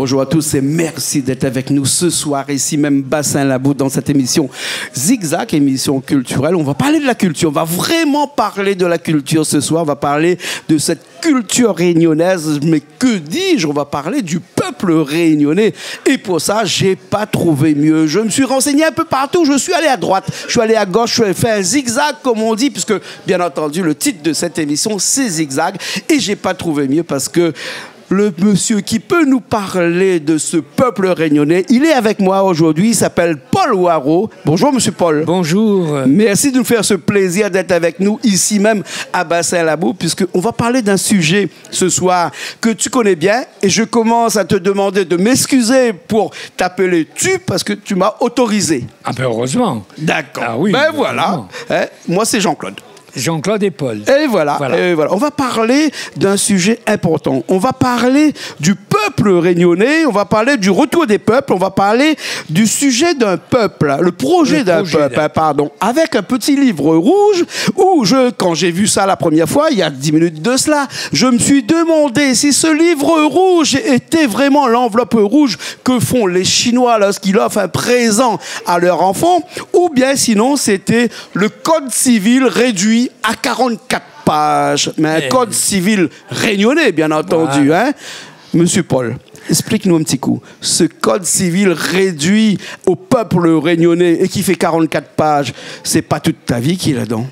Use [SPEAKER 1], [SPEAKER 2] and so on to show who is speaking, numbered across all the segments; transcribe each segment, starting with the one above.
[SPEAKER 1] Bonjour à tous et merci d'être avec nous ce soir, ici même Bassin Labou, dans cette émission Zigzag, émission culturelle. On va parler de la culture, on va vraiment parler de la culture ce soir, on va parler de cette culture réunionnaise, mais que dis-je, on va parler du peuple réunionnais. Et pour ça, j'ai pas trouvé mieux. Je me suis renseigné un peu partout, je suis allé à droite, je suis allé à gauche, je suis fait un zigzag comme on dit, puisque bien entendu le titre de cette émission c'est Zigzag, et j'ai pas trouvé mieux parce que le monsieur qui peut nous parler de ce peuple réunionnais, il est avec moi aujourd'hui, il s'appelle Paul Waro. Bonjour, monsieur Paul.
[SPEAKER 2] Bonjour.
[SPEAKER 1] Merci de nous faire ce plaisir d'être avec nous ici même à Bassin-Labou, puisqu'on va parler d'un sujet ce soir que tu connais bien, et je commence à te demander de m'excuser pour t'appeler tu, parce que tu m'as autorisé.
[SPEAKER 2] Ah ben heureusement.
[SPEAKER 1] D'accord.
[SPEAKER 2] Ah oui,
[SPEAKER 1] ben voilà. Hein, moi, c'est Jean-Claude.
[SPEAKER 2] Jean-Claude et Paul.
[SPEAKER 1] Et voilà, et voilà. On va parler d'un sujet important. On va parler du peuple réunionnais, on va parler du retour des peuples, on va parler du sujet d'un peuple, le projet d'un peuple, pardon, avec un petit livre rouge où quand j'ai vu ça la première fois, il y a 10 minutes de cela, je me suis demandé si ce livre rouge était vraiment l'enveloppe rouge que font les Chinois lorsqu'ils offrent un présent à leur enfant, ou bien sinon c'était le code civil réduit à 44 pages, mais un code civil réunionnais, bien entendu. Hein? Monsieur Paul, explique-nous un petit coup. Ce code civil réduit au peuple réunionnais et qui fait 44 pages, c'est pas toute ta vie qu'il est là-dedans?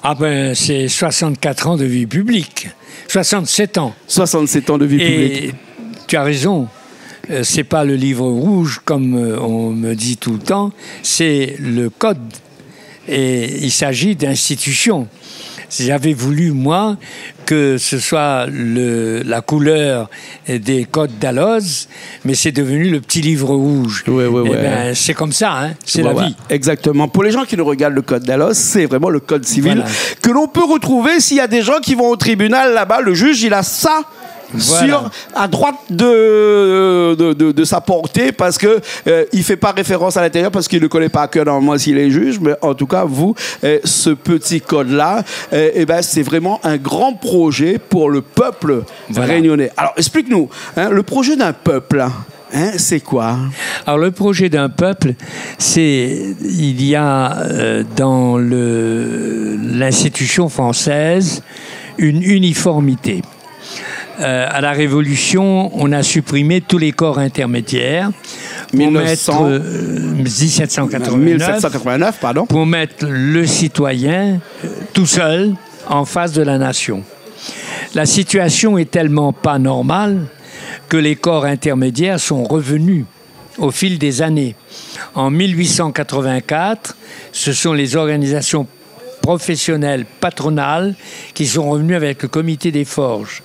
[SPEAKER 2] Ah ben, c'est 64 ans de vie publique. 67 ans.
[SPEAKER 1] 67 ans de vie publique.
[SPEAKER 2] Et tu as raison. C'est pas le livre rouge, comme on me dit tout le temps. C'est le code. Et il s'agit d'institutions. J'avais voulu, moi, que ce soit la couleur des codes d'Alloz, mais c'est devenu le petit livre rouge.
[SPEAKER 1] Ouais.
[SPEAKER 2] Ben, c'est comme ça, hein? C'est la vie.
[SPEAKER 1] Exactement. Pour les gens qui nous regardent le code d'Alloz, c'est vraiment le code civil que l'on peut retrouver s'il y a des gens qui vont au tribunal là-bas. Le juge, il a ça. À droite de sa portée, parce que il fait pas référence à l'intérieur parce qu'il ne connaît pas à cœur normalement s'il est juge, mais en tout cas vous, ce petit code là, c'est vraiment un grand projet pour le peuple réunionnais. Alors explique-nous, hein, le projet d'un peuple. Hein, c'est quoi?
[SPEAKER 2] Alors, le projet d'un peuple, il y a dans l'institution française une uniformité. À la Révolution, on a supprimé tous les corps intermédiaires pour 1789,
[SPEAKER 1] pardon.
[SPEAKER 2] Pour mettre le citoyen tout seul en face de la nation. La situation est tellement pas normale que les corps intermédiaires sont revenus au fil des années. En 1884, ce sont les organisations professionnelles patronales qui sont revenus avec le comité des forges.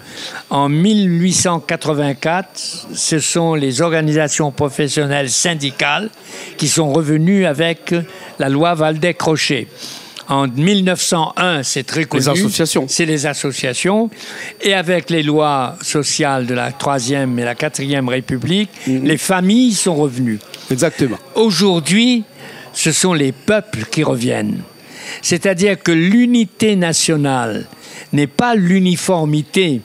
[SPEAKER 2] En 1884, ce sont les organisations professionnelles syndicales qui sont revenues avec la loi Waldeck-Rochet. En 1901, c'est très connu.
[SPEAKER 1] Les associations.
[SPEAKER 2] C'est les associations. Et avec les lois sociales de la 3e et la 4e République, les familles sont revenues.
[SPEAKER 1] Exactement.
[SPEAKER 2] Aujourd'hui, ce sont les peuples qui reviennent. C'est-à-dire que l'unité nationale n'est pas l'uniformité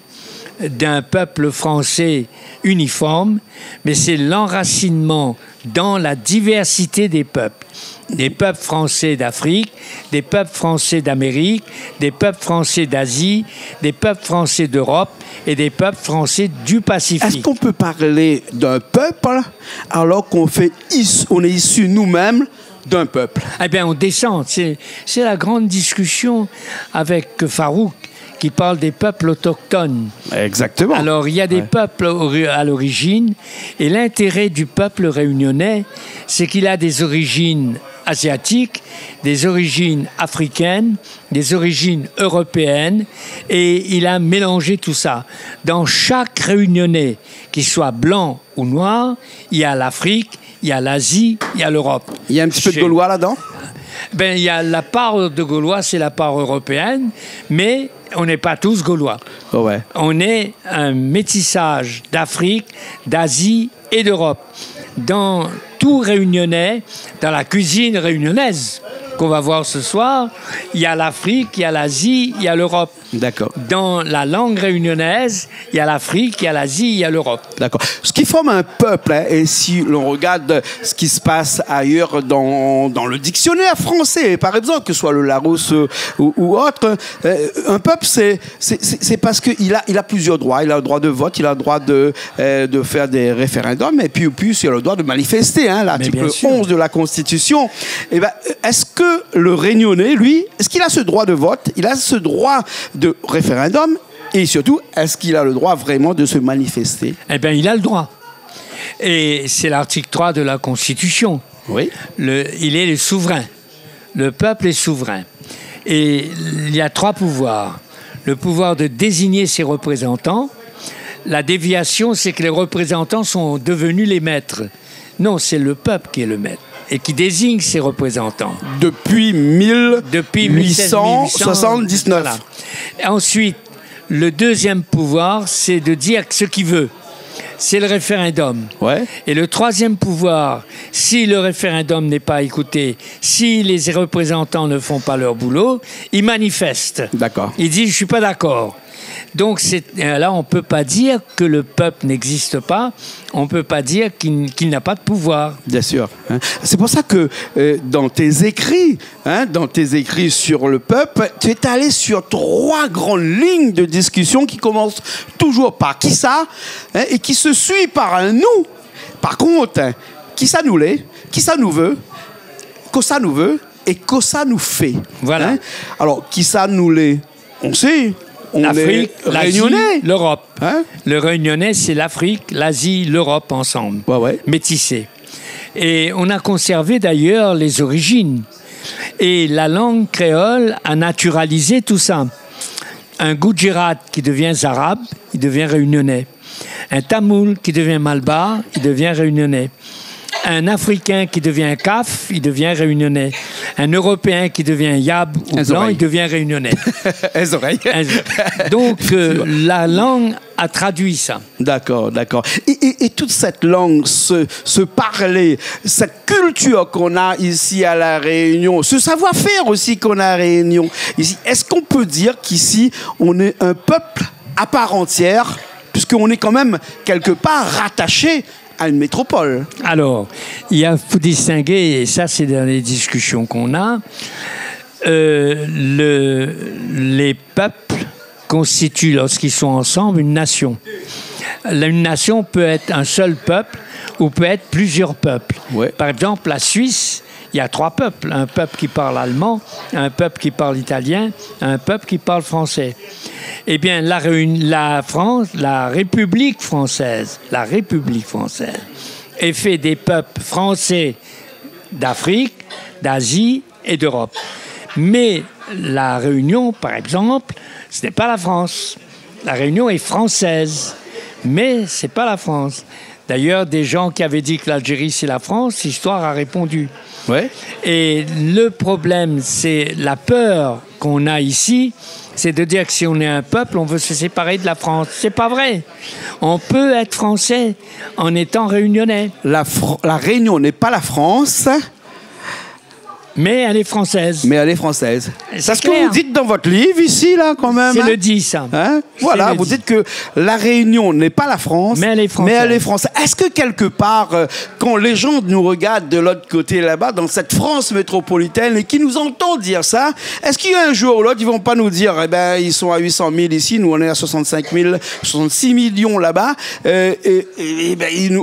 [SPEAKER 2] d'un peuple français uniforme, mais c'est l'enracinement dans la diversité des peuples. Des peuples français d'Afrique, des peuples français d'Amérique, des peuples français d'Asie, des peuples français d'Europe et des peuples français du Pacifique.
[SPEAKER 1] Est-ce qu'on peut parler d'un peuple alors qu'on est issu nous-mêmes d'un peuple?
[SPEAKER 2] Eh bien, on descend. C'est la grande discussion avec Farouk qui parle des peuples autochtones.
[SPEAKER 1] Exactement.
[SPEAKER 2] Alors, il y a des peuples à l'origine, et l'intérêt du peuple réunionnais, c'est qu'il a des origines asiatiques, des origines africaines, des origines européennes, et il a mélangé tout ça. Dans chaque Réunionnais, qu'il soit blanc ou noir, il y a l'Afrique, il y a l'Asie, il y a l'Europe.
[SPEAKER 1] Il y a un petit peu de Gaulois là-dedans?
[SPEAKER 2] Ben, il y a la part de Gaulois, c'est la part européenne, mais on n'est pas tous Gaulois.
[SPEAKER 1] Oh ouais.
[SPEAKER 2] On est un métissage d'Afrique, d'Asie et d'Europe. Dans tout réunionnais, dans la cuisine réunionnaise, qu'on va voir ce soir, il y a l'Afrique, il y a l'Asie, il y a l'Europe.
[SPEAKER 1] D'accord.
[SPEAKER 2] Dans la langue réunionnaise, il y a l'Afrique, il y a l'Asie, il y a l'Europe.
[SPEAKER 1] D'accord. Ce qui forme un peuple, hein, et si l'on regarde ce qui se passe ailleurs dans le dictionnaire français, par exemple, que ce soit le Larousse ou autre, un peuple, c'est parce qu'il a plusieurs droits. Il a le droit de vote, il a le droit de faire des référendums, et puis il a le droit de manifester, hein, l'article 11 de la Constitution. Eh ben, est-ce que le Réunionnais, lui, est-ce qu'il a ce droit de vote? Il a ce droit de référendum? Et surtout, est-ce qu'il a le droit vraiment de se manifester?
[SPEAKER 2] Eh bien, il a le droit. Et c'est l'article 3 de la Constitution.
[SPEAKER 1] Oui.
[SPEAKER 2] Il est le souverain. Le peuple est souverain. Et il y a 3 pouvoirs. Le pouvoir de désigner ses représentants. La déviation, c'est que les représentants sont devenus les maîtres. Non, c'est le peuple qui est le maître et qui désigne ses représentants.
[SPEAKER 1] Depuis 1879.
[SPEAKER 2] Voilà. Ensuite, le deuxième pouvoir, c'est de dire ce qu'il veut. C'est le référendum.
[SPEAKER 1] Ouais.
[SPEAKER 2] Et le troisième pouvoir, si le référendum n'est pas écouté, si les représentants ne font pas leur boulot, ils manifestent.
[SPEAKER 1] D'accord.
[SPEAKER 2] Ils disent « je ne suis pas d'accord ». Donc là, on ne peut pas dire que le peuple n'existe pas, on ne peut pas dire qu'il n'a pas de pouvoir.
[SPEAKER 1] Bien sûr. Hein. C'est pour ça que dans tes écrits sur le peuple, tu es allé sur 3 grandes lignes de discussion qui commencent toujours par qui ça, hein, et qui se suivent par un nous. Par contre, hein, qui ça nous l'est, qui ça nous veut, que ça nous veut et que ça nous fait.
[SPEAKER 2] Voilà.
[SPEAKER 1] Hein. Alors, qui ça nous l'est, on sait.
[SPEAKER 2] L'Afrique, l'Asie, l'Europe.
[SPEAKER 1] Hein?
[SPEAKER 2] Le réunionnais, c'est l'Afrique, l'Asie, l'Europe ensemble, métissés. Et on a conservé d'ailleurs les origines. Et la langue créole a naturalisé tout ça. Un Gujarat qui devient arabe, il devient réunionnais. Un Tamoul qui devient malbar, il devient réunionnais. Un Africain qui devient Kaf, il devient réunionnais. Un Européen qui devient Yab ou blanc, il devient réunionnais.
[SPEAKER 1] Les oreilles.
[SPEAKER 2] Donc, la langue a traduit ça.
[SPEAKER 1] D'accord, d'accord. Et toute cette langue, ce parler, cette culture qu'on a ici à La Réunion, ce savoir-faire aussi qu'on a à La Réunion, ici, est-ce qu'on peut dire qu'ici, on est un peuple à part entière, puisqu'on est quand même quelque part rattaché à une métropole?
[SPEAKER 2] Alors, faut distinguer, et ça c'est dans les discussions qu'on a, les peuples constituent, lorsqu'ils sont ensemble, une nation. Une nation peut être un seul peuple ou peut être plusieurs peuples.
[SPEAKER 1] Ouais.
[SPEAKER 2] Par exemple, la Suisse, il y a 3 peuples. Un peuple qui parle allemand, un peuple qui parle italien, un peuple qui parle français. Eh bien, la France, la République française est faite des peuples français d'Afrique, d'Asie et d'Europe. Mais la Réunion, par exemple, ce n'est pas la France. La Réunion est française, mais ce n'est pas la France. D'ailleurs, des gens qui avaient dit que l'Algérie, c'est la France, l'histoire a répondu.
[SPEAKER 1] Ouais.
[SPEAKER 2] Et le problème, c'est la peur qu'on a ici, c'est de dire que si on est un peuple, on veut se séparer de la France. C'est pas vrai. On peut être français en étant réunionnais.
[SPEAKER 1] La Réunion n'est pas la France.
[SPEAKER 2] Mais elle est française.
[SPEAKER 1] Mais elle est française. C'est ce que
[SPEAKER 2] clair.
[SPEAKER 1] vous dites dans votre livre ici, là, quand même.
[SPEAKER 2] C'est le dit, ça.
[SPEAKER 1] Hein? Voilà, vous dites que la Réunion n'est pas la France,
[SPEAKER 2] mais elle est française.
[SPEAKER 1] Mais elle est française. Est-ce que quelque part, quand les gens nous regardent de l'autre côté là-bas, dans cette France métropolitaine, et qui nous entendent dire ça, est-ce qu'il y a un jour ou l'autre, ils vont pas nous dire, eh ben, ils sont à 800 000 ici, nous on est à 65 000, 66 millions là-bas, ben,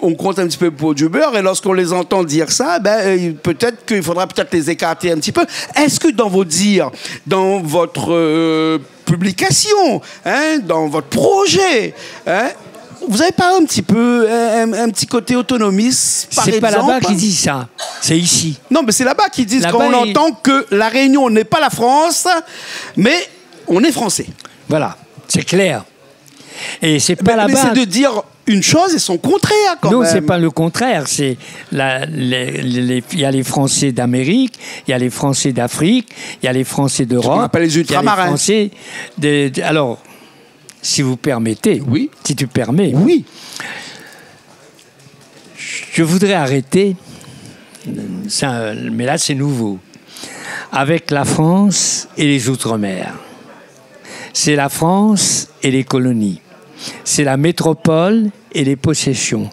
[SPEAKER 1] on compte un petit peu pour du beurre, et lorsqu'on les entend dire ça, ben, peut-être qu'il faudra peut-être les écarter un petit peu. Est-ce que dans vos dires, dans votre publication, hein, dans votre projet, hein, vous avez pas un petit peu un petit côté autonomiste, par exemple?
[SPEAKER 2] C'est pas là-bas qui dit ça, c'est ici.
[SPEAKER 1] Non, mais c'est là-bas qu'ils disent qu'on entend que la Réunion n'est pas la France, mais on est français.
[SPEAKER 2] Voilà, c'est clair. Et c'est pas là-bas.
[SPEAKER 1] Mais c'est de dire une chose et son contraire, quand même.
[SPEAKER 2] Non, c'est pas le contraire. C'est il y a les Français d'Amérique, il y a les Français d'Afrique, il y a les Français d'Europe.
[SPEAKER 1] On appelle les ultramarins.
[SPEAKER 2] Français alors, si vous permettez,
[SPEAKER 1] oui.
[SPEAKER 2] Si tu permets,
[SPEAKER 1] oui.
[SPEAKER 2] Je voudrais arrêter, ça, mais là c'est nouveau, avec la France et les Outre-mer. C'est la France et les colonies. C'est la métropole et les possessions.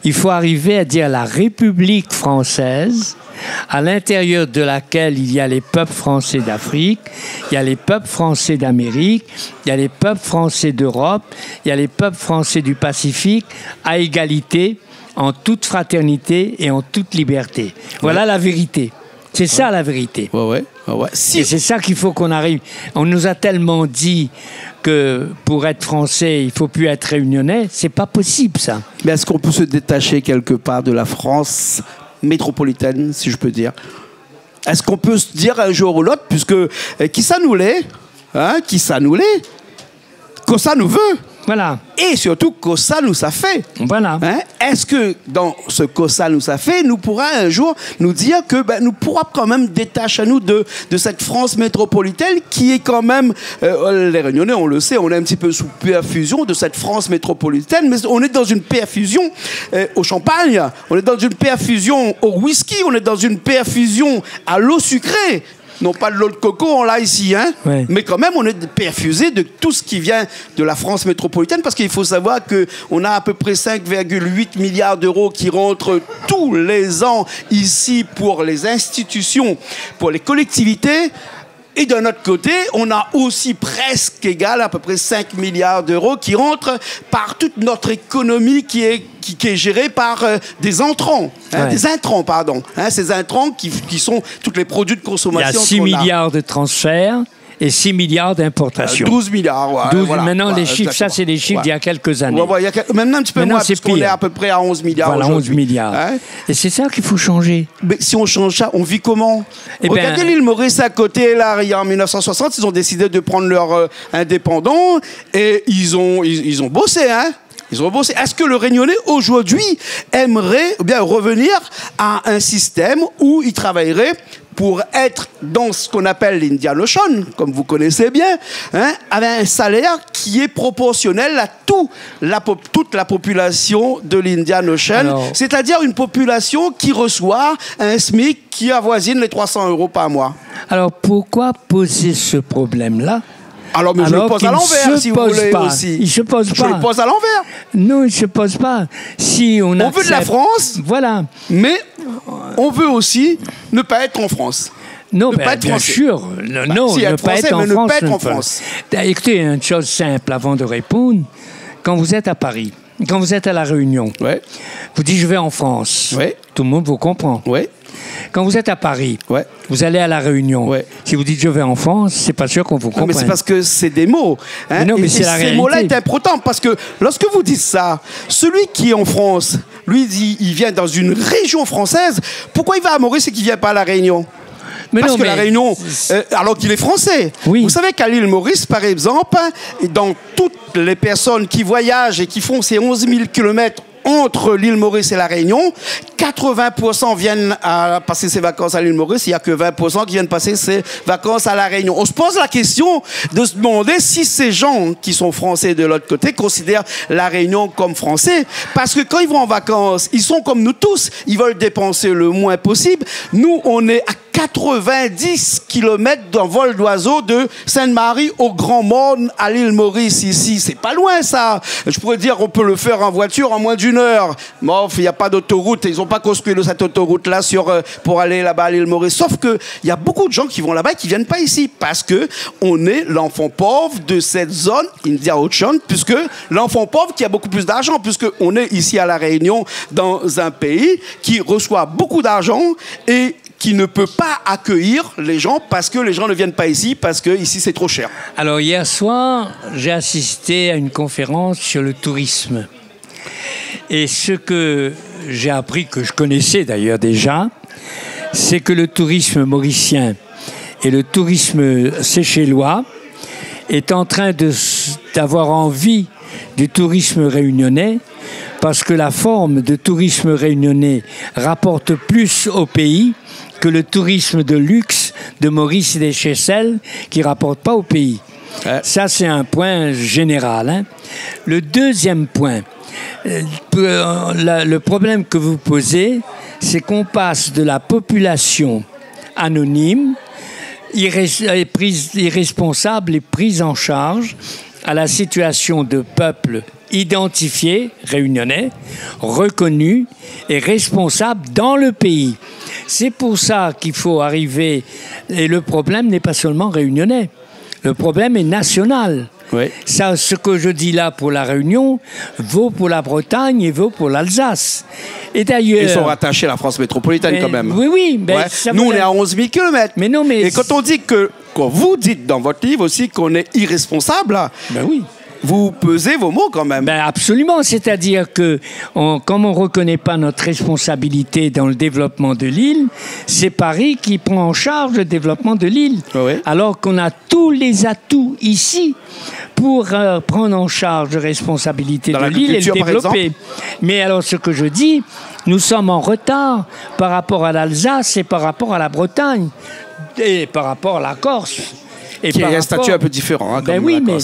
[SPEAKER 2] Il faut arriver à dire la République française, à l'intérieur de laquelle il y a les peuples français d'Afrique, il y a les peuples français d'Amérique, il y a les peuples français d'Europe, il y a les peuples français du Pacifique, à égalité, en toute fraternité et en toute liberté. Voilà la vérité. C'est ça la vérité.
[SPEAKER 1] Ouais.
[SPEAKER 2] Et c'est ça qu'il faut qu'on arrive. On nous a tellement dit que pour être français, il ne faut plus être réunionnais. C'est pas possible, ça.
[SPEAKER 1] Mais est-ce qu'on peut se détacher quelque part de la France métropolitaine, si je peux dire? Est-ce qu'on peut se dire un jour ou l'autre, puisque qui ça nous l'est, qui ça nous l'est, que ça nous veut?
[SPEAKER 2] Voilà.
[SPEAKER 1] Et surtout, que ça nous a fait.
[SPEAKER 2] Voilà.
[SPEAKER 1] Est-ce que dans ce que ça nous a fait, nous pourra un jour nous dire que nous pourrons quand même détacher nous de cette France métropolitaine qui est quand même, les Réunionnais, on le sait, on est un petit peu sous perfusion de cette France métropolitaine, mais on est dans une perfusion au champagne, on est dans une perfusion au whisky, on est dans une perfusion à l'eau sucrée. Non pas de l'eau de coco, on l'a ici,
[SPEAKER 2] Ouais.
[SPEAKER 1] Mais quand même, on est perfusé de tout ce qui vient de la France métropolitaine, parce qu'il faut savoir qu'on a à peu près 5,8 milliards d'euros qui rentrent tous les ans ici pour les institutions, pour les collectivités. Et d'un autre côté, on a aussi presque égal, à peu près 5 milliards d'euros qui rentrent par toute notre économie qui est gérée par des intrants, des intrants, pardon. Ces intrants qui sont tous les produits de consommation.
[SPEAKER 2] Il y a 6 milliards de transferts et 6 milliards d'importations.
[SPEAKER 1] 12 milliards, ouais.
[SPEAKER 2] 12,
[SPEAKER 1] voilà,
[SPEAKER 2] maintenant, les chiffres,
[SPEAKER 1] exactement.
[SPEAKER 2] ça, c'est des chiffres d'il y a quelques années.
[SPEAKER 1] Maintenant, un petit peu
[SPEAKER 2] Maintenant,
[SPEAKER 1] moins,
[SPEAKER 2] c'est
[SPEAKER 1] parce qu'on
[SPEAKER 2] pire.
[SPEAKER 1] est à peu près à 11 milliards
[SPEAKER 2] Voilà, 11 milliards. Et c'est ça qu'il faut changer.
[SPEAKER 1] Mais si on change ça, on vit comment? Regardez l'île Maurice à côté, là, en 1960, ils ont décidé de prendre leur indépendant et ils ont bossé, Ils ont bossé. Est-ce que le Réunionnais, aujourd'hui, aimerait bien revenir à un système où il travaillerait pour être dans ce qu'on appelle l'Indian Ocean, comme vous connaissez bien, avec un salaire qui est proportionnel à toute la population de l'Indian Ocean, c'est-à-dire une population qui reçoit un SMIC qui avoisine les 300 euros par mois?
[SPEAKER 2] Alors, pourquoi poser ce problème-là?
[SPEAKER 1] Alors, mais je le pose à l'envers, si vous voulez aussi.
[SPEAKER 2] Il se pose pas.
[SPEAKER 1] Je le pose à l'envers.
[SPEAKER 2] Non, il ne se pose pas. Si on
[SPEAKER 1] veut de la France,
[SPEAKER 2] voilà.
[SPEAKER 1] Mais on veut aussi ne pas être en France.
[SPEAKER 2] Non,
[SPEAKER 1] pas être
[SPEAKER 2] bien
[SPEAKER 1] français.
[SPEAKER 2] sûr. Non,
[SPEAKER 1] si
[SPEAKER 2] ne
[SPEAKER 1] être
[SPEAKER 2] pas
[SPEAKER 1] français,
[SPEAKER 2] être en
[SPEAKER 1] mais
[SPEAKER 2] France.
[SPEAKER 1] ne pas être en France.
[SPEAKER 2] Écoutez, une chose simple avant de répondre. Quand vous êtes à Paris, quand vous êtes à La Réunion, vous dites « je vais en France ». Tout le monde vous comprend. Quand vous êtes à Paris, vous allez à La Réunion. Si vous dites « je vais en France », c'est pas sûr qu'on vous comprenne.
[SPEAKER 1] Mais c'est parce que c'est des mots.
[SPEAKER 2] Non, mais c'est la réalité.
[SPEAKER 1] Ces mots-là sont importants parce que lorsque vous dites ça, celui qui est en France, lui, il vient dans une région française. Pourquoi il va à Maurice et qu'il ne vient pas à La Réunion? Parce que La Réunion, alors qu'il est français.
[SPEAKER 2] Oui.
[SPEAKER 1] Vous savez qu'à l'île Maurice, par exemple, dans toutes les personnes qui voyagent et qui font ces 11 000 kilomètres entre l'île Maurice et La Réunion, 80% viennent à passer ses vacances à l'île Maurice, il n'y a que 20% qui viennent passer ses vacances à La Réunion. On se pose la question de se demander si ces gens qui sont français de l'autre côté considèrent La Réunion comme français. Parce que quand ils vont en vacances, ils sont comme nous tous, ils veulent dépenser le moins possible. Nous, on est à 90 km d'un vol d'oiseau de Sainte-Marie au Grand Morne à l'île Maurice ici. C'est pas loin, ça. Je pourrais dire qu'on peut le faire en voiture en moins d'1 heure. Bon, il n'y a pas d'autoroute. Ils n'ont pas construit cette autoroute-là pour aller là-bas à l'île Maurice. Sauf qu'il y a beaucoup de gens qui vont là-bas et qui ne viennent pas ici parce qu'on est l'enfant pauvre de cette zone India Ocean, puisque l'enfant pauvre qui a beaucoup plus d'argent, puisqu'on est ici à La Réunion dans un pays qui reçoit beaucoup d'argent et qui ne peut pas accueillir les gens parce que les gens ne viennent pas ici, parce que ici c'est trop cher.
[SPEAKER 2] Alors hier soir, j'ai assisté à une conférence sur le tourisme. Et ce que j'ai appris, que je connaissais d'ailleurs déjà, c'est que le tourisme mauricien et le tourisme séchellois est en train d'avoir envie du tourisme réunionnais, parce que la forme de tourisme réunionnais rapporte plus au pays que le tourisme de luxe de Maurice et des Seychelles qui ne rapporte pas au pays. Ça, c'est un point général. Le deuxième point, le problème que vous posez, c'est qu'on passe de la population anonyme irresponsable et prise en charge à la situation de peuples identifiés, réunionnais, reconnus et responsables dans le pays. C'est pour ça qu'il faut arriver, et le problème n'est pas seulement réunionnais, le problème est national.
[SPEAKER 1] Oui.
[SPEAKER 2] Ça, ce que je dis là pour la Réunion vaut pour la Bretagne et vaut pour l'Alsace. Et d'ailleurs...
[SPEAKER 1] Ils sont rattachés à la France métropolitaine quand même.
[SPEAKER 2] Oui, oui.
[SPEAKER 1] Ouais. Nous, on est à 11 000 km.
[SPEAKER 2] Mais non, mais...
[SPEAKER 1] Et quand on dit que... Quand vous dites dans votre livre aussi qu'on est irresponsable,
[SPEAKER 2] ben oui.
[SPEAKER 1] Vous pesez vos mots quand même.
[SPEAKER 2] Ben absolument, c'est-à-dire que comme on ne reconnaît pas notre responsabilité dans le développement de l'île, c'est Paris qui prend en charge le développement de l'île.
[SPEAKER 1] Oui.
[SPEAKER 2] Alors qu'on a tous les atouts ici pour prendre en charge la responsabilité de l'île et le développer. Mais alors ce que je dis, nous sommes en retard par rapport à l'Alsace et par rapport à la Bretagne et par rapport à la Corse. Et
[SPEAKER 1] qui est un statut un peu différent. Hein,
[SPEAKER 2] ben oui, mais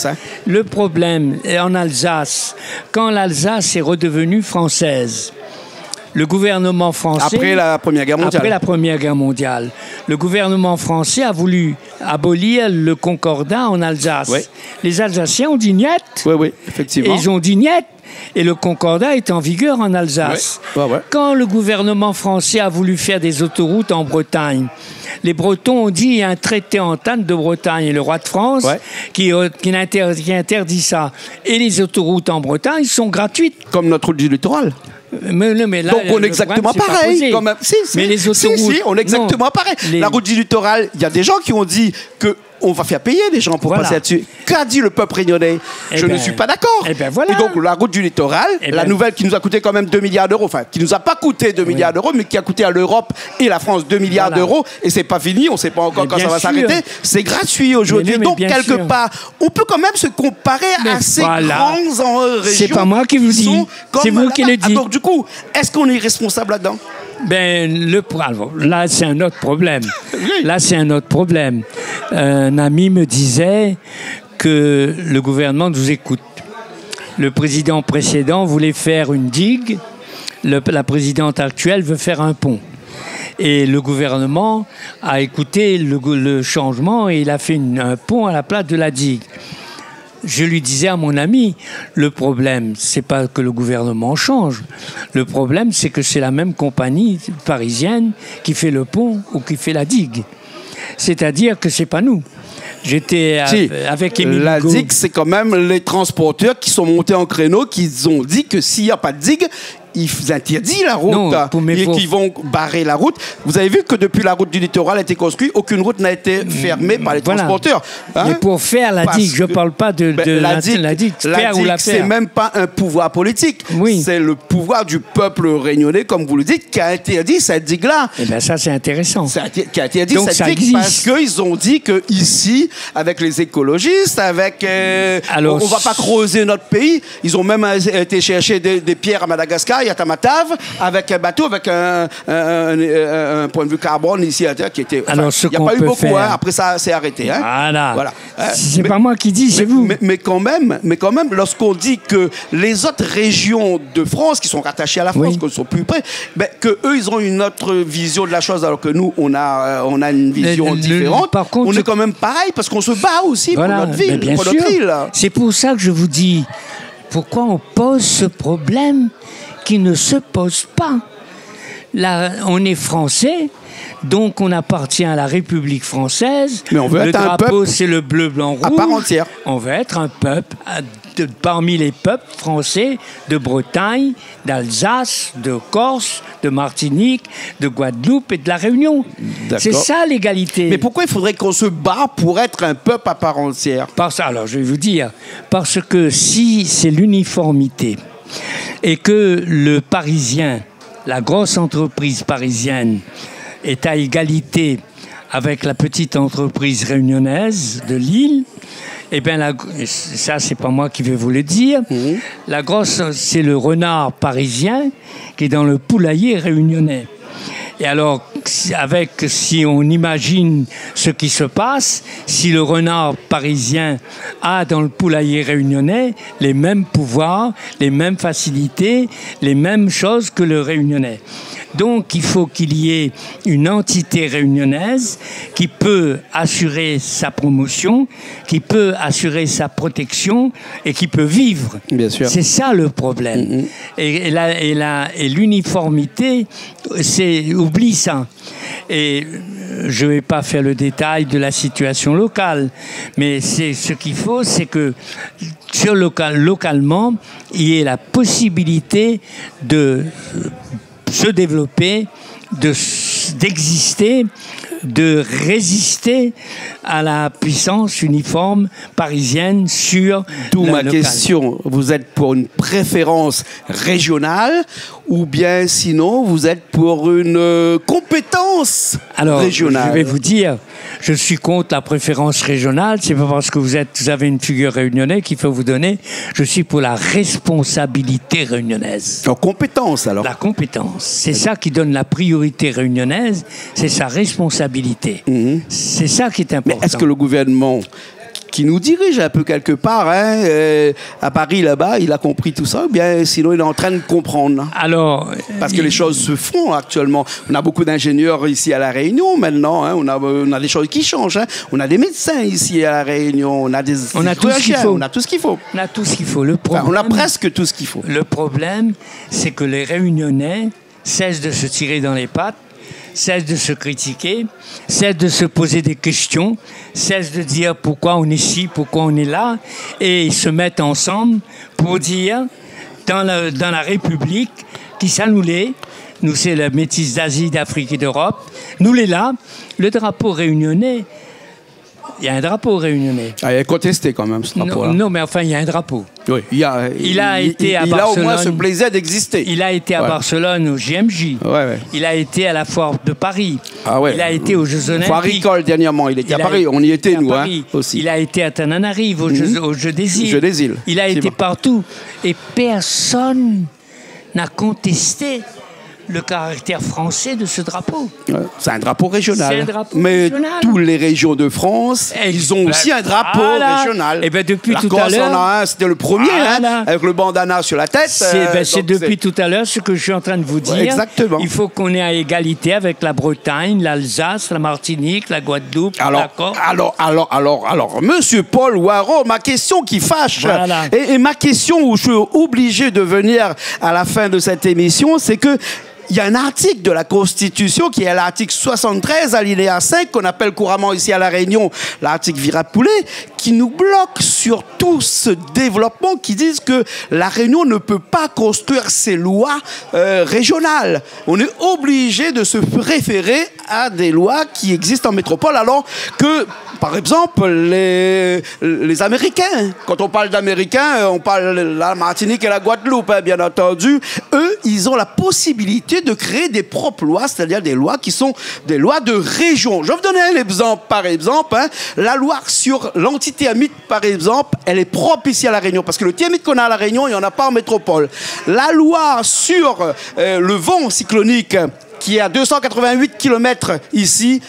[SPEAKER 2] le problème en Alsace, quand l'Alsace est redevenue française, le gouvernement français...
[SPEAKER 1] Après la Première Guerre mondiale.
[SPEAKER 2] Après la Première Guerre mondiale. Le gouvernement français a voulu abolir le concordat en Alsace.
[SPEAKER 1] Oui.
[SPEAKER 2] Les Alsaciens ont dit niet.
[SPEAKER 1] Oui, oui, effectivement.
[SPEAKER 2] Et ils ont dit niet. Et le concordat est en vigueur en Alsace.
[SPEAKER 1] Ouais. Ouais, ouais.
[SPEAKER 2] Quand le gouvernement français a voulu faire des autoroutes en Bretagne, les Bretons ont dit il y a un traité entente de Bretagne et le roi de France qui interdit ça. Et les autoroutes en Bretagne sont gratuites.
[SPEAKER 1] Comme notre route du littoral.
[SPEAKER 2] Mais là,
[SPEAKER 1] donc on est exactement pareil. Quand même. Si,
[SPEAKER 2] mais les autoroutes,
[SPEAKER 1] si, on est exactement pareil. La route du littoral, il y a des gens qui ont dit que on va faire payer les gens pour passer là-dessus. Qu'a dit le peuple réunionnais? Je ne suis pas d'accord.
[SPEAKER 2] Et
[SPEAKER 1] donc, la route du littoral, la nouvelle qui nous a coûté quand même 2 milliards d'euros, enfin, qui nous a pas coûté 2 milliards d'euros, mais qui a coûté à l'Europe et la France 2 milliards d'euros, et c'est pas fini, on ne sait pas encore quand ça va s'arrêter. C'est gratuit aujourd'hui. Donc, quelque part, on peut quand même se comparer à ces grands régions.
[SPEAKER 2] C'est pas moi qui vous dis, c'est vous qui le dites.
[SPEAKER 1] Donc, du coup, est-ce qu'on est responsable là-dedans?
[SPEAKER 2] Ben, là, c'est un autre problème. Là, c'est un autre problème. Un ami me disait que le gouvernement nous écoute. Le président précédent voulait faire une digue. La présidente actuelle veut faire un pont. Et le gouvernement a écouté le changement et il a fait un pont à la place de la digue. Je lui disais à mon ami, le problème, c'est pas que le gouvernement change. Le problème, c'est que c'est la même compagnie parisienne qui fait le pont ou qui fait la digue. C'est-à-dire que c'est pas nous. J'étais avec Émile
[SPEAKER 1] La
[SPEAKER 2] Hugo.
[SPEAKER 1] digue, c'est quand même les transporteurs qui sont montés en créneau, qui ont dit que s'il n'y a pas de digue, ils interdisent la route et qui vont barrer la route. Vous avez vu que depuis la route du littoral a été construite, aucune route n'a été fermée par les transporteurs.
[SPEAKER 2] Hein? Mais pour faire la digue, je ne parle pas de la digue. La digue,
[SPEAKER 1] c'est même pas un pouvoir politique.
[SPEAKER 2] Oui.
[SPEAKER 1] C'est le pouvoir du peuple réunionnais, comme vous le dites, qui a interdit cette digue-là.
[SPEAKER 2] Eh bien, ça, c'est intéressant.
[SPEAKER 1] Qui a interdit donc, cette digue parce qu'ils ont dit qu'ici, avec les écologistes, avec... on ne va pas creuser notre pays. Ils ont même été chercher des pierres à Madagascar, à Tamatave, avec un bateau, avec un point de vue carbone ici à terre qui était... il n'y a pas eu beaucoup, après ça s'est arrêté. Hein.
[SPEAKER 2] Voilà. C'est pas moi qui dis, c'est vous.
[SPEAKER 1] Mais quand même, lorsqu'on dit que les autres régions de France, qui sont rattachées à la France, qui sont plus près, qu'eux, ils ont une autre vision de la chose, alors que nous, on a une vision différente.
[SPEAKER 2] Par contre,
[SPEAKER 1] on est quand même pareil, parce qu'on se bat aussi pour notre ville, pour notre île.
[SPEAKER 2] C'est pour ça que je vous dis, pourquoi on pose ce problème qui ne se pose pas. Là, on est français, donc on appartient à la République française.
[SPEAKER 1] Mais on veut être un peuple.
[SPEAKER 2] Le drapeau, c'est le bleu, blanc, rouge.
[SPEAKER 1] À part entière.
[SPEAKER 2] On veut être un peuple parmi les peuples français de Bretagne, d'Alsace, de Corse, de Martinique, de Guadeloupe et de la Réunion. C'est ça l'égalité.
[SPEAKER 1] Mais pourquoi il faudrait qu'on se bat pour être un peuple à part entière?
[SPEAKER 2] Alors, je vais vous dire, parce que si c'est l'uniformité, et que le Parisien, la grosse entreprise parisienne, est à égalité avec la petite entreprise réunionnaise de Lille, eh bien, ça, c'est pas moi qui vais vous le dire. La grosse, c'est le renard parisien qui est dans le poulailler réunionnais. Et alors, si on imagine ce qui se passe, si le renard parisien a dans le poulailler réunionnais les mêmes pouvoirs, les mêmes facilités, les mêmes choses que le réunionnais. Donc, il faut qu'il y ait une entité réunionnaise qui peut assurer sa promotion, qui peut assurer sa protection et qui peut vivre.
[SPEAKER 1] Bien sûr.
[SPEAKER 2] C'est ça le problème. Et l'uniformité, oublie ça. Et je ne vais pas faire le détail de la situation locale, mais ce qu'il faut, c'est que localement, il y ait la possibilité de se développer, d'exister, de résister à la puissance uniforme parisienne sur
[SPEAKER 1] D'où ma question. Vous êtes pour une préférence régionale ou bien sinon vous êtes pour une compétence régionale?
[SPEAKER 2] Alors, je vais vous dire, je suis contre la préférence régionale. C'est pas parce que vous avez une figure réunionnaise qu'il faut vous donner. Je suis pour la responsabilité réunionnaise.
[SPEAKER 1] En compétence, alors?
[SPEAKER 2] La compétence. C'est ça qui donne la priorité réunionnaise, c'est sa responsabilité. C'est ça qui est important.
[SPEAKER 1] Mais est-ce que le gouvernement qui nous dirige un peu quelque part, à Paris là-bas, il a compris tout ça, ou bien sinon il est en train de comprendre?
[SPEAKER 2] Alors,
[SPEAKER 1] parce que les choses se font actuellement. On a beaucoup d'ingénieurs ici à La Réunion maintenant, on a des choses qui changent. On a des médecins ici à La Réunion, on a
[SPEAKER 2] tout ce qu'il faut.
[SPEAKER 1] On a tout ce qu'il faut.
[SPEAKER 2] On a tout ce qu'il faut. Le problème,
[SPEAKER 1] on a presque tout ce qu'il faut.
[SPEAKER 2] Le problème, c'est que les Réunionnais cessent de se tirer dans les pattes, cessent de se critiquer, cessent de se poser des questions, cessent de dire pourquoi on est ci, pourquoi on est là, et ils se mettent ensemble pour dire, dans la République, qui ça nous l'est, nous c'est la métisse d'Asie, d'Afrique et d'Europe, nous l'est là, le drapeau réunionnais, il y a un drapeau réunionnais.
[SPEAKER 1] Ah, il est contesté quand même, ce drapeau-là.
[SPEAKER 2] Non, mais enfin, il y a un drapeau.
[SPEAKER 1] Oui, il a au moins ce plaisir d'exister.
[SPEAKER 2] Il a été à Barcelone au JMJ. Il a été à la foire de Paris. Il a été aux Jeux Olympiques.
[SPEAKER 1] Foire dernièrement, il était à Paris. On y était, nous, aussi.
[SPEAKER 2] Il a été à Tananarive, aux Jeux des îles. Il a été partout. Et personne n'a contesté le caractère français de ce drapeau.
[SPEAKER 1] C'est un drapeau régional.
[SPEAKER 2] C'est un drapeau
[SPEAKER 1] mais
[SPEAKER 2] régional.
[SPEAKER 1] Toutes les régions de France, ils ont aussi un drapeau régional.
[SPEAKER 2] Et depuis
[SPEAKER 1] la
[SPEAKER 2] tout
[SPEAKER 1] Corse
[SPEAKER 2] à l'heure,
[SPEAKER 1] en a un, c'était le premier, avec le bandana sur la tête.
[SPEAKER 2] C'est depuis tout à l'heure ce que je suis en train de vous dire.
[SPEAKER 1] Exactement.
[SPEAKER 2] Il faut qu'on ait à égalité avec la Bretagne, l'Alsace, la Martinique, la Guadeloupe, la Corse.
[SPEAKER 1] Alors, Monsieur Paul Waro, ma question qui fâche, et ma question où je suis obligé de venir à la fin de cette émission, c'est que il y a un article de la Constitution qui est l'article 73, alinéa 5, qu'on appelle couramment ici à La Réunion l'article Virapoulet, qui nous bloque sur tout ce développement, qui disent que La Réunion ne peut pas construire ses lois régionales. On est obligé de se référer à des lois qui existent en métropole, alors que, par exemple, les Américains, quand on parle d'Américains, on parle de la Martinique et la Guadeloupe, bien entendu, eux, ils ont la possibilité de créer des propres lois, c'est-à-dire des lois qui sont des lois de région. Je vais vous donner un exemple, par exemple, la loi sur l'anti-thermite, par exemple, elle est propre ici à La Réunion, parce que le thermite qu'on a à La Réunion, il n'y en a pas en métropole. La loi sur le vent cyclonique, qui est à 288 km ici,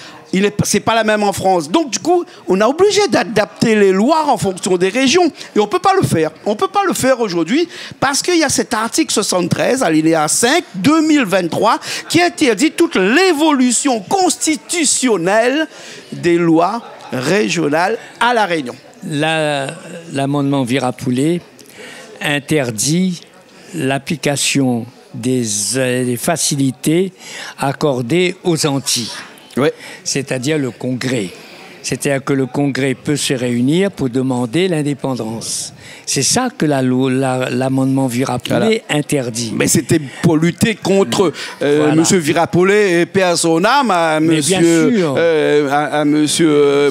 [SPEAKER 1] c'est pas la même en France. Donc, du coup, on est obligé d'adapter les lois en fonction des régions. Et on peut pas le faire. On peut pas le faire aujourd'hui parce qu'il y a cet article 73, alinéa 5, 2023, qui interdit toute l'évolution constitutionnelle des lois régionales à La Réunion.
[SPEAKER 2] L'amendement Virapoulet interdit l'application des facilités accordées aux Antilles.
[SPEAKER 1] Oui.
[SPEAKER 2] C'est-à-dire le Congrès. C'est-à-dire que le Congrès peut se réunir pour demander l'indépendance. C'est ça que l'amendement Virapoulet interdit.
[SPEAKER 1] Mais c'était pour lutter contre M. Virapoulet et paix à son âme, à M.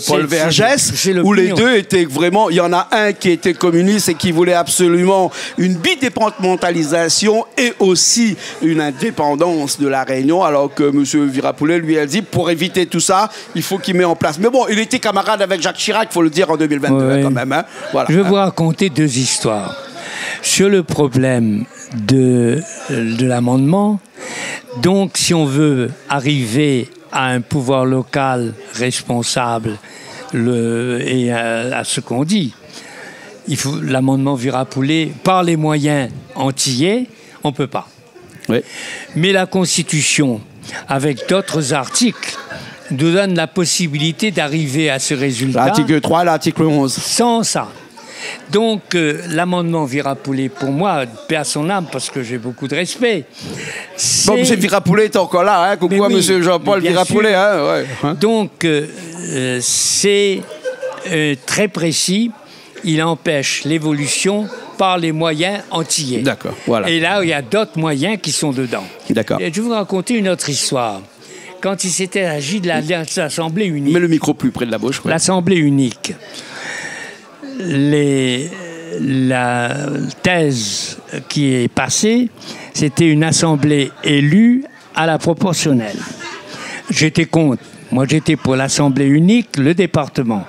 [SPEAKER 1] Paul Vergès, où les deux étaient vraiment... Il y en a un qui était communiste et qui voulait absolument une bidépartementalisation et aussi une indépendance de La Réunion, alors que M. Virapoulet lui a dit, pour éviter tout ça, il faut qu'il mette en place. Mais bon, il était camarade avec Jacques Chirac, il faut le dire, en 2022 quand même. Voilà.
[SPEAKER 2] Je vais vous raconter deux histoires. Sur le problème de l'amendement, donc si on veut arriver à un pouvoir local responsable et à ce qu'on dit. L'amendement Virapoulet, par les moyens antillais, on ne peut pas.
[SPEAKER 1] Oui.
[SPEAKER 2] Mais la Constitution, avec d'autres articles, nous donne la possibilité d'arriver à ce résultat.
[SPEAKER 1] L'article 3, l'article 11.
[SPEAKER 2] Sans ça. Donc, l'amendement Virapoulet, pour moi, paix à son âme, parce que j'ai beaucoup de respect.
[SPEAKER 1] Bon, M. Virapoulet est encore là, hein. Coucou à
[SPEAKER 2] oui,
[SPEAKER 1] M. Jean-Paul Virapoulet. Hein, ouais, hein.
[SPEAKER 2] Donc, c'est très précis. Il empêche l'évolution par les moyens antillais.
[SPEAKER 1] D'accord, voilà.
[SPEAKER 2] Et là, il y a d'autres moyens qui sont dedans.
[SPEAKER 1] D'accord.
[SPEAKER 2] Et je vais vous raconter une autre histoire. Quand il s'était agi de l'Assemblée unique...
[SPEAKER 1] Mets le micro plus près de la bouche. Ouais.
[SPEAKER 2] L'Assemblée unique. La thèse qui est passée, c'était une assemblée élue à la proportionnelle. J'étais contre. Moi, j'étais pour l'assemblée unique, le département.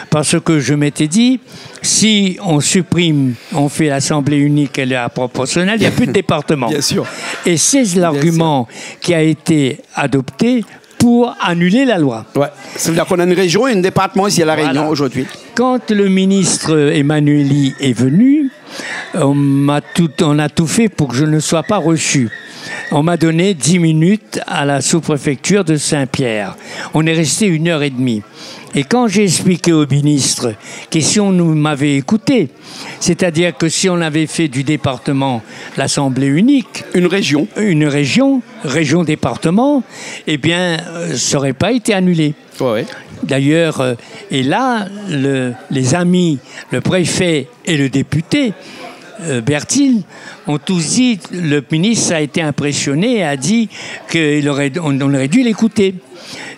[SPEAKER 2] Parce que je m'étais dit, si on supprime, on fait l'assemblée unique et la proportionnelle, il n'y a plus de département.
[SPEAKER 1] Bien sûr.
[SPEAKER 2] Et c'est l'argument qui a été adopté pour annuler la loi.
[SPEAKER 1] Ouais. Ça veut dire qu'on a une région et un département ici à La Réunion aujourd'hui.
[SPEAKER 2] Quand le ministre Emmanueli est venu, on a tout fait pour que je ne sois pas reçu. On m'a donné 10 minutes à la sous-préfecture de Saint-Pierre. On est resté 1h30. Et quand j'ai expliqué au ministre que si on m'avait écouté, c'est-à-dire que si on avait fait du département l'Assemblée unique...
[SPEAKER 1] Une région,
[SPEAKER 2] région-département, eh bien, ça n'aurait pas été annulé.
[SPEAKER 1] Ouais.
[SPEAKER 2] D'ailleurs, et là, les amis, le préfet et le député, Bertil, ont tous dit, le ministre a été impressionné et a dit qu'on aurait dû l'écouter.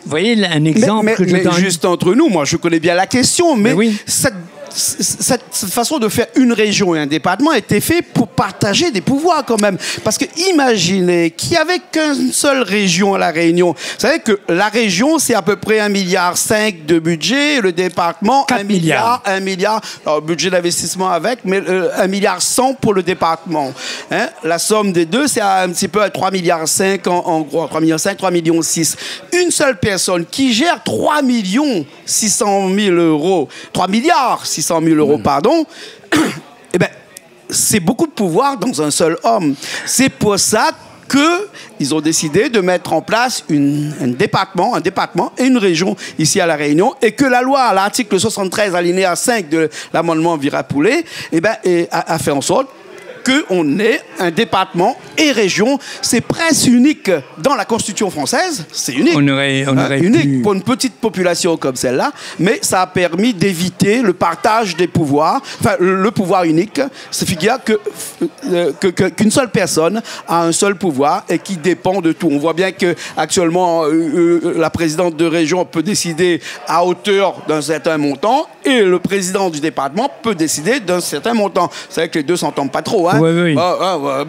[SPEAKER 2] Vous voyez un exemple que je donne.
[SPEAKER 1] Mais juste entre nous, moi je connais bien la question, mais
[SPEAKER 2] oui.
[SPEAKER 1] Cette façon de faire une région et un département était fait pour partager des pouvoirs quand même. Parce que imaginez qu'il n'y avait qu'une seule région à La Réunion. Vous savez que la région, c'est à peu près 1,5 milliard de budget, le département,
[SPEAKER 2] 4 milliards.
[SPEAKER 1] 1 milliard, alors budget d'investissement avec, mais 1,1 milliard pour le département. Hein? La somme des deux, c'est un petit peu à 3,5 milliards en gros, 3,5 milliards, 3,6 millions. Une seule personne qui gère 3 600 000 euros, 3 milliards 600 000 euros, pardon, eh ben, c'est beaucoup de pouvoir dans un seul homme. C'est pour ça qu'ils ont décidé de mettre en place un département et une région ici à La Réunion, et que la loi, à l'article 73, alinéa 5 de l'amendement Virapoulet, eh ben, a fait en sorte qu'on ait un département et région. C'est presque unique dans la Constitution française. C'est unique.
[SPEAKER 2] On aurait
[SPEAKER 1] unique pour une petite population comme celle-là, mais ça a permis d'éviter le partage des pouvoirs, enfin le pouvoir unique. Ça fait qu'une seule personne a un seul pouvoir et qui dépend de tout. On voit bien qu'actuellement, la présidente de région peut décider à hauteur d'un certain montant et le président du département peut décider d'un certain montant. C'est vrai que les deux ne s'entendent pas trop. Hein?
[SPEAKER 2] Oui.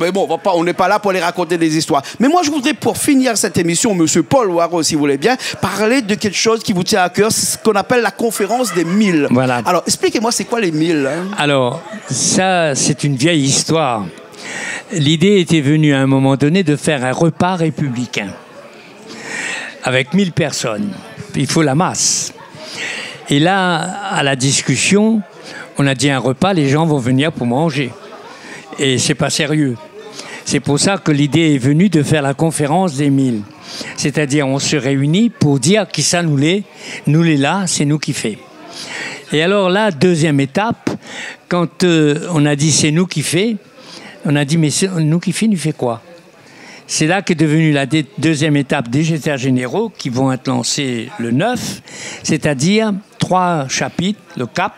[SPEAKER 1] Mais bon, on n'est pas là pour les raconter des histoires. Mais moi, je voudrais, pour finir cette émission, Monsieur Paul Waro, si vous voulez bien, parler de quelque chose qui vous tient à cœur, c'est ce qu'on appelle la conférence des 1000.
[SPEAKER 2] Voilà.
[SPEAKER 1] Alors, expliquez-moi, c'est quoi les 1000 hein?
[SPEAKER 2] Alors, ça, c'est une vieille histoire. L'idée était venue à un moment donné de faire un repas républicain avec 1000 personnes. Il faut la masse. Et là, à la discussion, on a dit un repas, les gens vont venir pour manger. Et c'est pas sérieux. C'est pour ça que l'idée est venue de faire la conférence des 1000. C'est-à-dire, on se réunit pour dire qui ça nous l'est là, c'est nous qui fait. Et alors là, deuxième étape, quand on a dit c'est nous qui fait, on a dit mais nous qui fait quoi? C'est là qu'est devenue la deuxième étape des États généraux qui vont être lancés le 9, c'est-à-dire 3 chapitres, le CAP,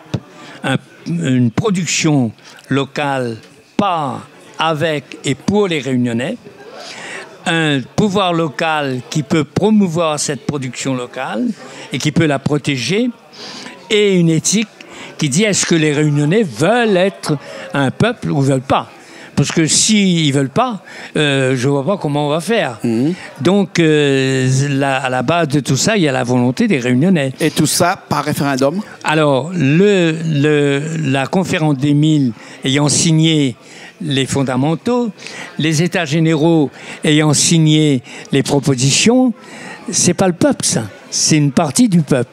[SPEAKER 2] une production locale par, avec et pour les Réunionnais, un pouvoir local qui peut promouvoir cette production locale et qui peut la protéger, et une éthique qui dit est-ce que les Réunionnais veulent être un peuple ou veulent pas? Parce que s'ils ne veulent pas, je ne vois pas comment on va faire. Donc, à la base de tout ça, il y a la volonté des Réunionnais.
[SPEAKER 1] Et tout ça par référendum?
[SPEAKER 2] Alors, la conférence des 1000 ayant signé les fondamentaux, les États généraux ayant signé les propositions, c'est pas le peuple, ça. C'est une partie du peuple.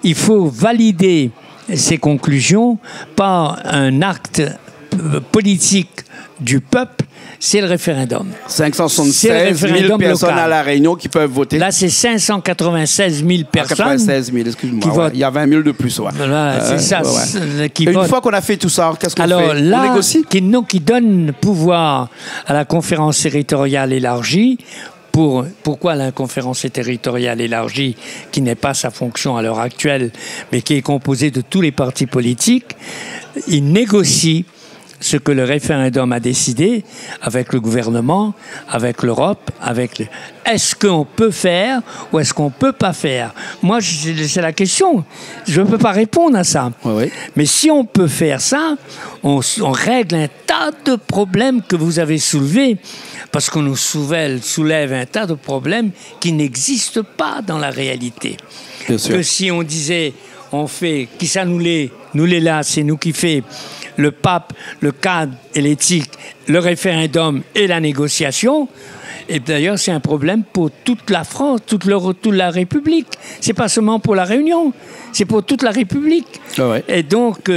[SPEAKER 2] Il faut valider ces conclusions par un acte politique du peuple, c'est le référendum.
[SPEAKER 1] 576 000 personnes à La Réunion qui peuvent voter.
[SPEAKER 2] Là, c'est 596 000 personnes. 96
[SPEAKER 1] 000, excuse-moi. Il y a 20 000 de plus. Ouais.
[SPEAKER 2] Voilà, c'est ça.
[SPEAKER 1] Qui une fois qu'on a fait tout ça, qu'est-ce qu'on fait?
[SPEAKER 2] Alors là,
[SPEAKER 1] on négocie?
[SPEAKER 2] Qui donne pouvoir à la conférence territoriale élargie. Pourquoi la conférence territoriale élargie, qui n'est pas sa fonction à l'heure actuelle, mais qui est composée de tous les partis politiques, il négocie ce que le référendum a décidé avec le gouvernement, avec l'Europe, Est-ce qu'on peut faire ou est-ce qu'on ne peut pas faire? Moi, c'est la question. Je ne peux pas répondre à ça.
[SPEAKER 1] Oui.
[SPEAKER 2] Mais si on peut faire ça, on règle un tas de problèmes que vous avez soulevés, parce qu'on nous soulève un tas de problèmes qui n'existent pas dans la réalité.
[SPEAKER 1] Bien sûr.
[SPEAKER 2] Que si on disait, on fait, qui ça nous l'est là, c'est nous qui fait le pape, le cadre et l'éthique, le référendum et la négociation. Et d'ailleurs, c'est un problème pour toute la France, toute la République. C'est pas seulement pour la Réunion, c'est pour toute la République.
[SPEAKER 1] Ah ouais.
[SPEAKER 2] Et donc,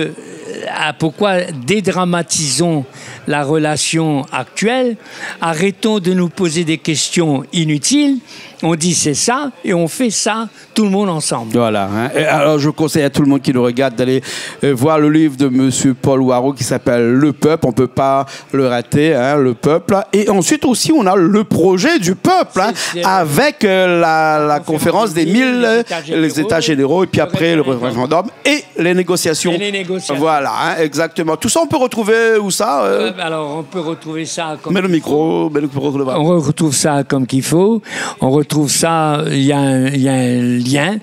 [SPEAKER 2] pourquoi dédramatisons la relation actuelle? Arrêtons de nous poser des questions inutiles. On dit c'est ça et on fait ça, tout le monde ensemble.
[SPEAKER 1] Voilà. Hein. Et alors, je conseille à tout le monde qui nous regarde d'aller voir le livre de M. Paul Warreau qui s'appelle Le Peuple. On ne peut pas le rater, hein, Le Peuple. Et ensuite aussi, on a le projet du peuple, hein, avec la conférence des 1000, les États généraux, et puis après le référendum et les négociations. Voilà, hein, exactement. Tout ça, on peut retrouver où ça
[SPEAKER 2] Alors, on peut retrouver ça comme...
[SPEAKER 1] Mets le micro là-bas.
[SPEAKER 2] On retrouve ça comme qu'il faut. On retrouve ça, il y a un lien,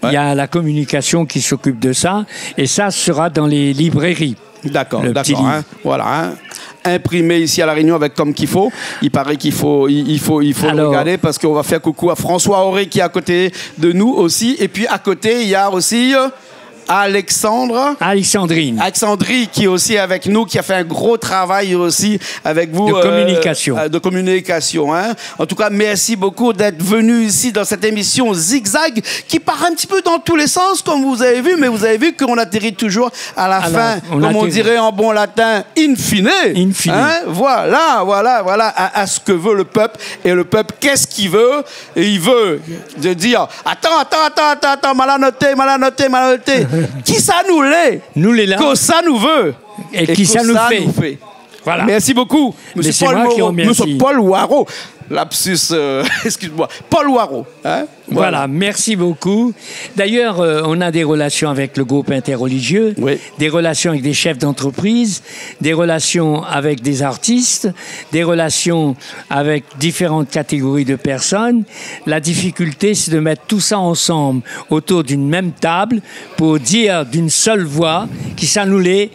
[SPEAKER 2] il y a la communication qui s'occupe de ça, et ça sera dans les librairies.
[SPEAKER 1] D'accord. Hein, voilà. Hein. Imprimé ici à La Réunion avec comme qu'il faut. Il paraît qu'il faut le regarder parce qu'on va faire coucou à François Auré qui est à côté de nous aussi. Et puis à côté, il y a aussi... Alexandrine qui est aussi avec nous, qui a fait un gros travail aussi avec vous
[SPEAKER 2] de
[SPEAKER 1] communication, hein. En tout cas, merci beaucoup d'être venu ici dans cette émission Zigzag qui part un petit peu dans tous les sens comme vous avez vu, mais vous avez vu qu'on atterrit toujours à la fin, comme on dirait en bon latin, in fine. Hein? Voilà à ce que veut le peuple. Et le peuple, qu'est-ce qu'il veut? Et il veut de dire attends, mal noté. Qui ça nous l'est?
[SPEAKER 2] Nous l'est là.
[SPEAKER 1] Que ça nous veut.
[SPEAKER 2] Et qui ça nous fait. Voilà.
[SPEAKER 1] Merci beaucoup. Monsieur Paul Warreau. Lapsus, excuse-moi. Paul Warreau. Hein?
[SPEAKER 2] Voilà, merci beaucoup. D'ailleurs, on a des relations avec le groupe interreligieux, des relations avec des chefs d'entreprise, des relations avec des artistes, des relations avec différentes catégories de personnes. La difficulté, c'est de mettre tout ça ensemble autour d'une même table pour dire d'une seule voix qui ça nous l'est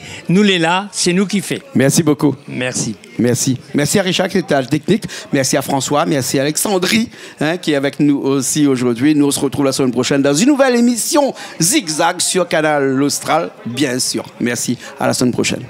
[SPEAKER 2] là, c'est nous qui fait.
[SPEAKER 1] Merci beaucoup.
[SPEAKER 2] Merci.
[SPEAKER 1] Merci à Richard qui est à la technique. Merci à François. Merci à Alexandrie qui est avec nous aussi aujourd'hui. Nous on se retrouve la semaine prochaine dans une nouvelle émission Zigzag sur Canal Austral, bien sûr. Merci. À la semaine prochaine.